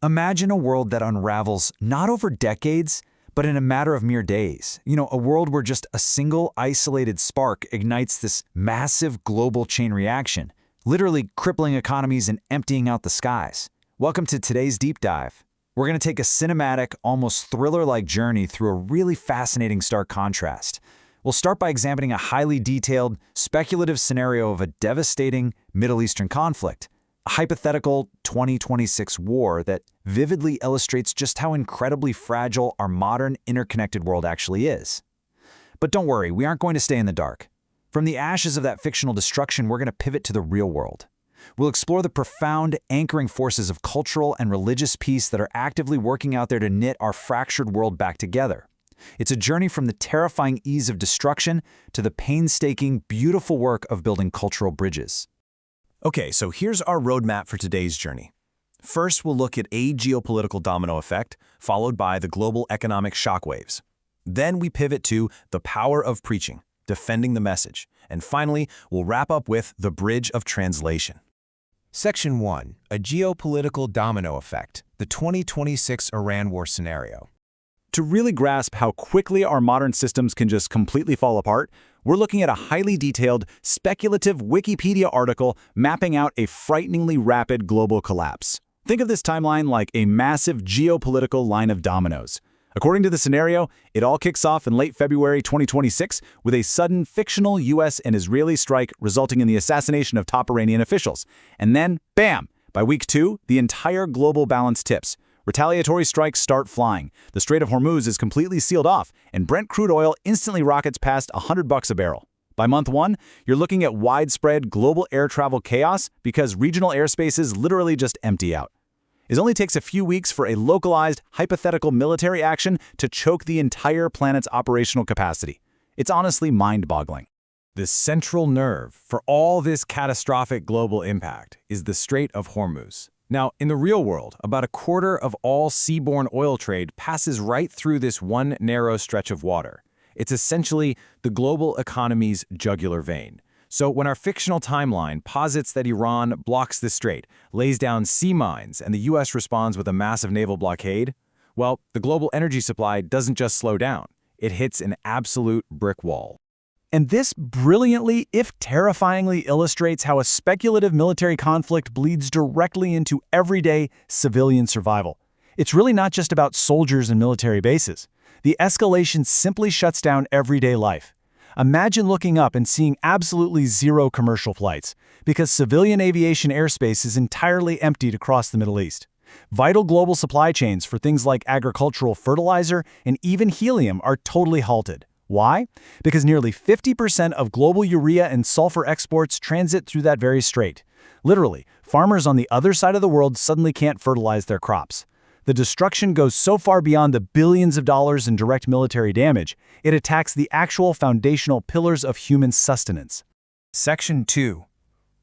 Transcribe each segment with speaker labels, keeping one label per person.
Speaker 1: Imagine a world that unravels not over decades, but in a matter of mere days. A world where just a single isolated spark ignites this massive global chain reaction, literally crippling economies and emptying out the skies. Welcome to today's deep dive. We're going to take a cinematic, almost thriller-like journey through a really fascinating stark contrast. We'll start by examining a highly detailed, speculative scenario of a devastating Middle Eastern conflict, a hypothetical 2026 war that vividly illustrates just how incredibly fragile our modern interconnected world actually is. But don't worry, we aren't going to stay in the dark. From the ashes of that fictional destruction, we're going to pivot to the real world. We'll explore the profound, anchoring forces of cultural and religious peace that are actively working out there to knit our fractured world back together. It's a journey from the terrifying ease of destruction to the painstaking, beautiful work of building cultural bridges.
Speaker 2: Okay, so here's our roadmap for today's journey. First, we'll look at a geopolitical domino effect, followed by the global economic shockwaves. Then we pivot to the power of preaching, defending the message. And finally, we'll wrap up with the bridge of translation.
Speaker 3: Section 1. A geopolitical domino effect, the 2026 Iran war scenario.
Speaker 4: To really grasp how quickly our modern systems can just completely fall apart, we're looking at a highly detailed, speculative Wikipedia article mapping out a frighteningly rapid global collapse. Think of this timeline like a massive geopolitical line of dominoes. According to the scenario, it all kicks off in late February 2026 with a sudden fictional US and Israeli strike resulting in the assassination of top Iranian officials. And then, bam! By week 2, the entire global balance tips. Retaliatory strikes start flying. The Strait of Hormuz is completely sealed off, and Brent crude oil instantly rockets past $100 a barrel. By month 1, you're looking at widespread global air travel chaos because regional airspaces literally just empty out. It only takes a few weeks for a localized, hypothetical military action to choke the entire planet's operational capacity. It's honestly mind-boggling.
Speaker 3: The central nerve for all this catastrophic global impact is the Strait of Hormuz. Now, in the real world, about a quarter of all seaborne oil trade passes right through this one narrow stretch of water. It's essentially the global economy's jugular vein. So when our fictional timeline posits that Iran blocks the strait, lays down sea mines, and the US responds with a massive naval blockade, well, the global energy supply doesn't just slow down. It hits an absolute brick wall.
Speaker 4: And this brilliantly, if terrifyingly, illustrates how a speculative military conflict bleeds directly into everyday civilian survival. It's really not just about soldiers and military bases. The escalation simply shuts down everyday life. Imagine looking up and seeing absolutely zero commercial flights, because civilian aviation airspace is entirely emptied across the Middle East. Vital global supply chains for things like agricultural fertilizer and even helium are totally halted. Why? Because nearly 50% of global urea and sulfur exports transit through that very strait. Literally, farmers on the other side of the world suddenly can't fertilize their crops. The destruction goes so far beyond the billions of dollars in direct military damage, it attacks the actual foundational pillars of human sustenance.
Speaker 3: Section 2.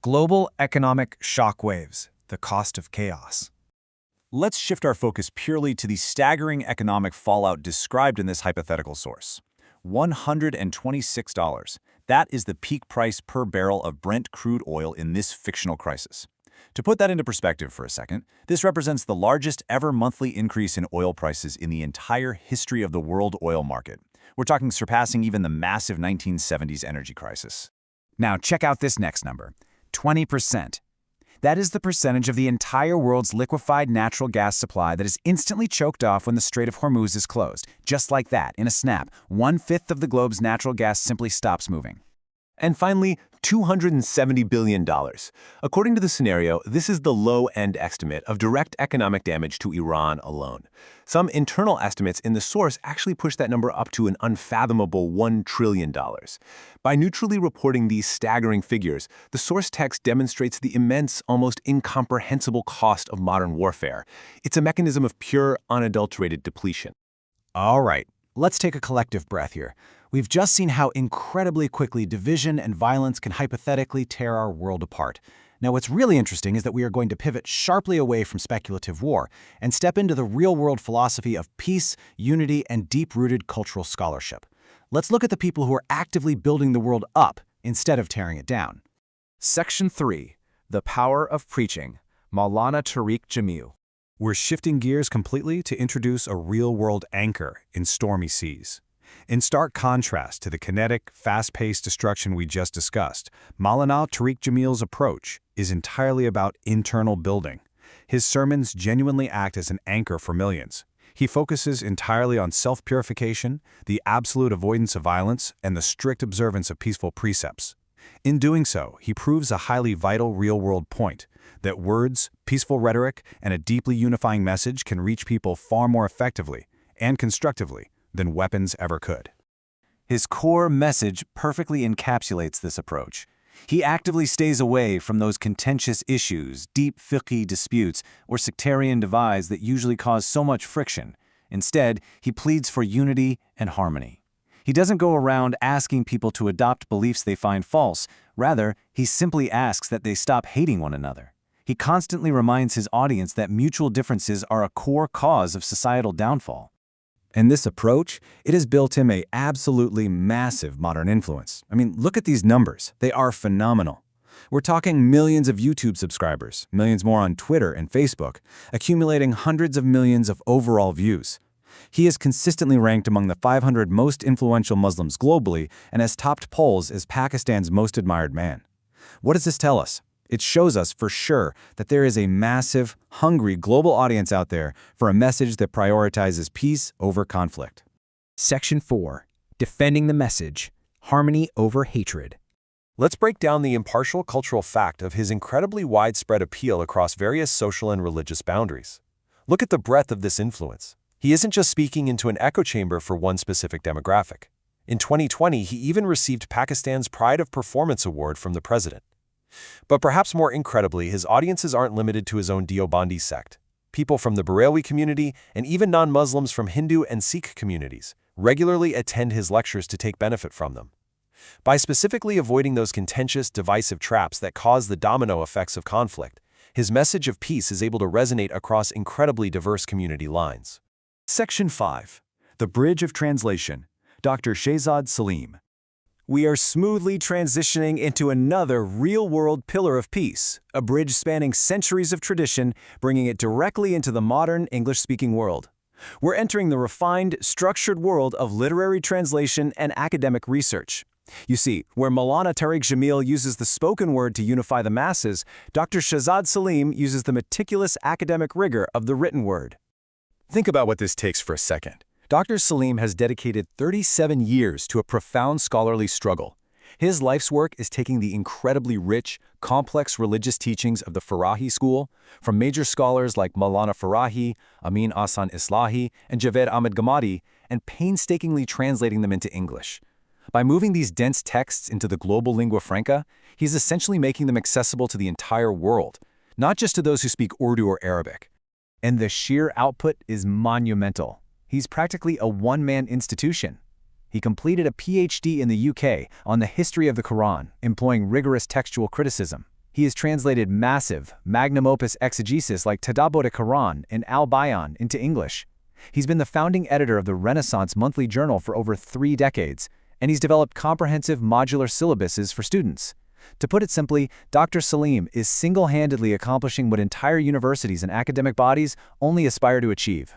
Speaker 3: Global economic shockwaves, the cost of chaos.
Speaker 2: Let's shift our focus purely to the staggering economic fallout described in this hypothetical source. $126. That is the peak price per barrel of Brent crude oil in this fictional crisis. To put that into perspective for a second, this represents the largest ever monthly increase in oil prices in the entire history of the world oil market. We're talking surpassing even the massive 1970s energy crisis.
Speaker 1: Now check out this next number, 20%. That is the percentage of the entire world's liquefied natural gas supply that is instantly choked off when the Strait of Hormuz is closed. Just like that, in a snap, 1/5 of the globe's natural gas simply stops moving.
Speaker 2: And finally, $270 billion. According to the scenario, this is the low-end estimate of direct economic damage to Iran alone. Some internal estimates in the source actually push that number up to an unfathomable $1 trillion. By neutrally reporting these staggering figures, the source text demonstrates the immense, almost incomprehensible cost of modern warfare. It's a mechanism of pure, unadulterated depletion.
Speaker 1: All right, let's take a collective breath here. We've just seen how incredibly quickly division and violence can hypothetically tear our world apart. Now, what's really interesting is that we are going to pivot sharply away from speculative war and step into the real-world philosophy of peace, unity, and deep-rooted cultural scholarship. Let's look at the people who are actively building the world up instead of tearing it down.
Speaker 3: Section 3. The Power of Preaching, Maulana Tariq Jamil. We're shifting gears completely to introduce a real-world anchor in stormy seas. In stark contrast to the kinetic, fast-paced destruction we just discussed, Maulana Tariq Jamil's approach is entirely about internal building. His sermons genuinely act as an anchor for millions. He focuses entirely on self-purification, the absolute avoidance of violence, and the strict observance of peaceful precepts. In doing so, he proves a highly vital real-world point, that words, peaceful rhetoric, and a deeply unifying message can reach people far more effectively and constructively than weapons ever could. His core message perfectly encapsulates this approach. He actively stays away from those contentious issues, deep fiqh disputes, or sectarian divides that usually cause so much friction. Instead, he pleads for unity and harmony. He doesn't go around asking people to adopt beliefs they find false. Rather, he simply asks that they stop hating one another. He constantly reminds his audience that mutual differences are a core cause of societal downfall. And this approach, it has built him an absolutely massive modern influence. I mean, look at these numbers. They are phenomenal. We're talking millions of YouTube subscribers, millions more on Twitter and Facebook, accumulating hundreds of millions of overall views. He is consistently ranked among the 500 most influential Muslims globally and has topped polls as Pakistan's most admired man. What does this tell us? It shows us for sure that there is a massive, hungry global audience out there for a message that prioritizes peace over conflict.
Speaker 5: Section 4. Defending the message. Harmony over hatred.
Speaker 2: Let's break down the impartial cultural fact of his incredibly widespread appeal across various social and religious boundaries. Look at the breadth of this influence. He isn't just speaking into an echo chamber for one specific demographic. In 2020, he even received Pakistan's Pride of Performance Award from the president. But perhaps more incredibly, his audiences aren't limited to his own Deobandi sect. People from the Barelwi community and even non-Muslims from Hindu and Sikh communities regularly attend his lectures to take benefit from them. By specifically avoiding those contentious, divisive traps that cause the domino effects of conflict, his message of peace is able to resonate across incredibly diverse community lines.
Speaker 4: Section 5. The Bridge of Translation. Dr. Shehzad Salim.
Speaker 3: We are smoothly transitioning into another real-world pillar of peace, a bridge spanning centuries of tradition, bringing it directly into the modern English-speaking world. We're entering the refined, structured world of literary translation and academic research. You see, where Maulana Tariq Jamil uses the spoken word to unify the masses, Dr. Shehzad Salim uses the meticulous academic rigor of the written word. Think about what this takes for a second. Dr. Salim has dedicated 37 years to a profound scholarly struggle. His life's work is taking the incredibly rich, complex religious teachings of the Farahi school, from major scholars like Maulana Farahi, Amin Ahsan Islahi, and Javed Ahmed Gamadi, and painstakingly translating them into English. By moving these dense texts into the global lingua franca, he's essentially making them accessible to the entire world, not just to those who speak Urdu or Arabic. And the sheer output is monumental. He's practically a one-man institution. He completed a PhD in the UK on the history of the Quran, employing rigorous textual criticism. He has translated massive, magnum opus exegesis like Tadabbur-e-Quran and Al-Bayan into English. He's been the founding editor of the Renaissance Monthly Journal for over 3 decades, and he's developed comprehensive modular syllabuses for students. To put it simply, Dr. Salim is single-handedly accomplishing what entire universities and academic bodies only aspire to achieve.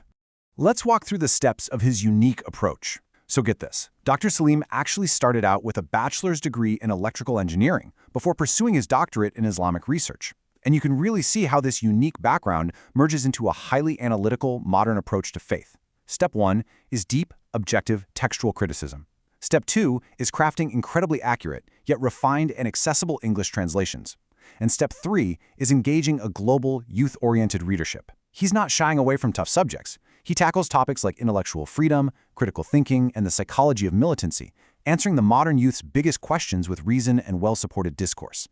Speaker 3: Let's walk through the steps of his unique approach. So get this, Dr. Salim actually started out with a bachelor's degree in electrical engineering before pursuing his doctorate in Islamic research. And you can really see how this unique background merges into a highly analytical, modern approach to faith. Step 1 is deep, objective, textual criticism. Step 2 is crafting incredibly accurate, yet refined and accessible English translations. And Step 3 is engaging a global, youth-oriented readership. He's not shying away from tough subjects. He tackles topics like intellectual freedom, critical thinking, and the psychology of militancy, answering the modern youth's biggest questions with reason and well-supported discourse.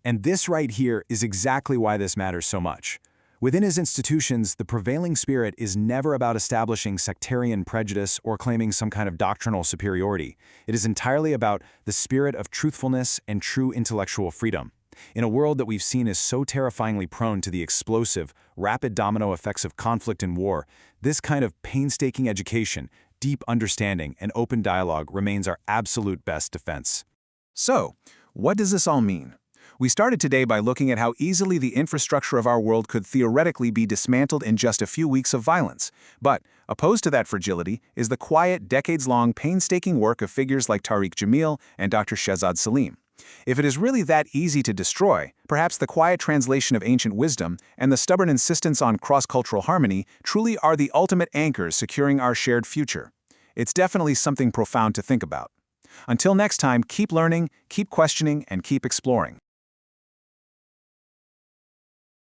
Speaker 3: And this right here is exactly why this matters so much. Within his institutions, the prevailing spirit is never about establishing sectarian prejudice or claiming some kind of doctrinal superiority. It is entirely about the spirit of truthfulness and true intellectual freedom. In a world that we've seen is so terrifyingly prone to the explosive, rapid domino effects of conflict and war, this kind of painstaking education, deep understanding, and open dialogue remains our absolute best defense. So, what does this all mean?
Speaker 2: We started today by looking at how easily the infrastructure of our world could theoretically be dismantled in just a few weeks of violence. But, opposed to that fragility, is the quiet, decades-long, painstaking work of figures like Tariq Jamil and Dr. Shehzad Salim. If it is really that easy to destroy, perhaps the quiet translation of ancient wisdom and the stubborn insistence on cross-cultural harmony truly are the ultimate anchors securing our shared future. It's definitely something profound to think about. Until next time, keep learning, keep questioning, and keep exploring.